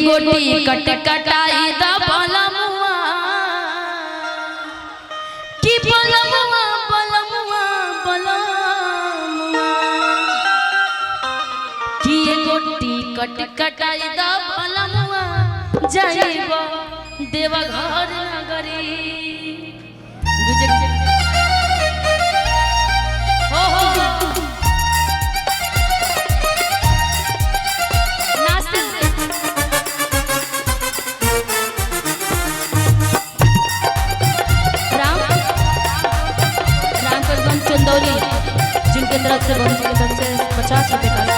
गोटी कट कटाई द बलमुआ की बलमुआ बलमुआ बलमुआ की गोटी कट कटाई द बलमुआ जाइबो देवघर नगरी हो चंदौली जिनके तरफ से 50 रुपए का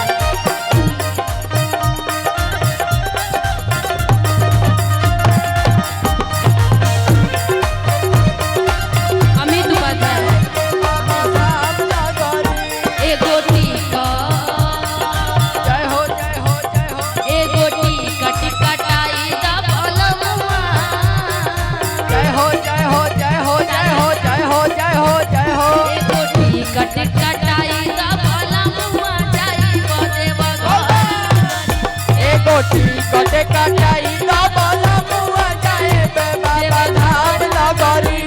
कटे कटाई द बलमुआ जाइबे बाबा धाम नगरी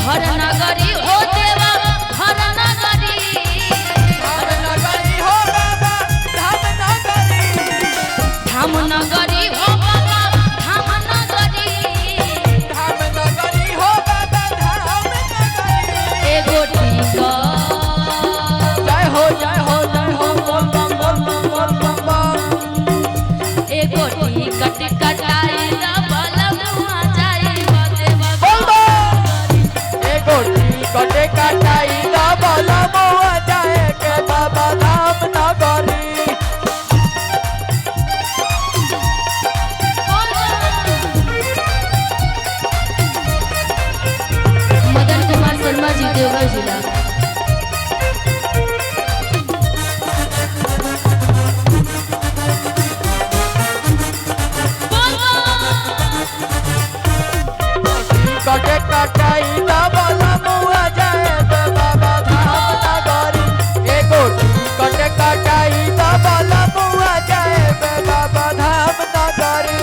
घर नगरी हो देवा घर नगरी हो बाबा धाम नगरी धाम नगरी हो बाबा धाम नगरी हो बाबा धाम नगरी ए गोटी का जय हो बोल बम बोल बम गोटी कट कटाई द बलमुआ जाइबो देवघर ए गोटी कटे कटाई द बलमुआ जाए के बाबा धाम नगरी मदन कुमार शर्मा जी देवघर जिला कटे कटाई द बलमुआ जाए बाबा धाम नगरी ए गोटी कटे कटाई द बलमुआ जाए बाबा धाम नगरी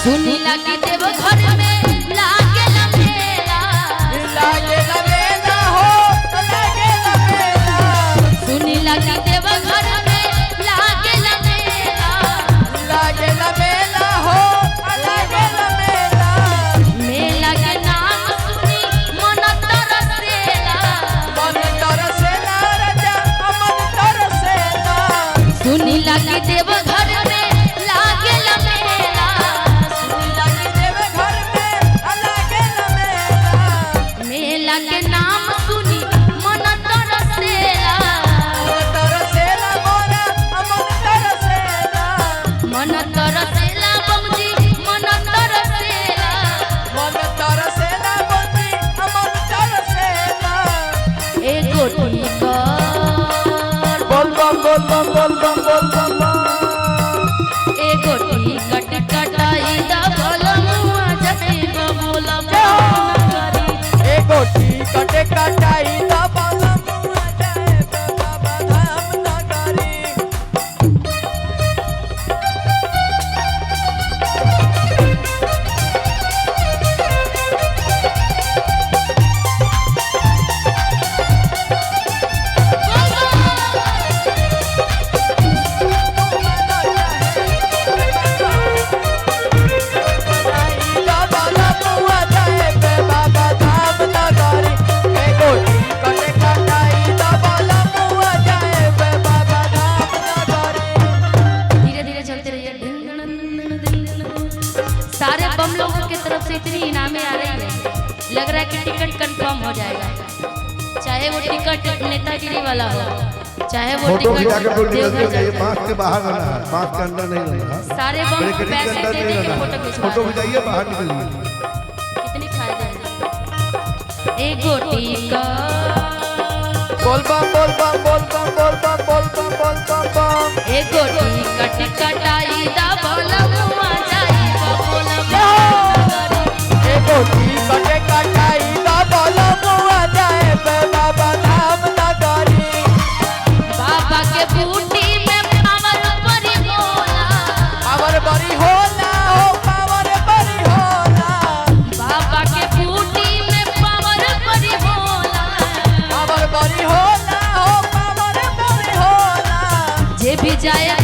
सुनी लगी देवघर में लागे मेला हो लागे मेला सुनी लगी देवघर में लागे मेला हो लागे मेला मेला के नाम सुनी मन तरसेला राजा मन तरसेला सुनी लगी देवघर में लागे मेला सुनी लगी देवघर में लागे मेला मेला के नाम सुनी मन तरसेला मोरा मन तरसेला मन तरसेला बमजी मन तरसेला बंदी मन तरसेला ए गोटी का बोल बम ए गोटी कट कटाई द बलमुआ जाइबो नगरी ए गोटी कटे कटाई द बलमुआ जाए बाबा धाम नगरी सारे बम लोगों की तरफ से इतनी इनामें आ रही है, लग रहा है कि टिकट कंफर्म हो जाएगा। चाहे वो टिकट नेतागिरी वाला हो, चाहे वो टिकट मास्क के बाहर रहना है, मास्क के अंदर नहीं रहना है। सारे बम पैसे दे दे के फोटो खिंचाइए, बाहर निकलिए। कितनी फायदा है। एक गोटी का बोल बम एक गोटी कट कटाई द बलमुआ जाइबो नगरी ए गोटी कटे कटाई द बलमुआ जाए बाबा धाम नगरी बाबा के बूटी में पावर बड़ी बोला पावर बड़ी जाए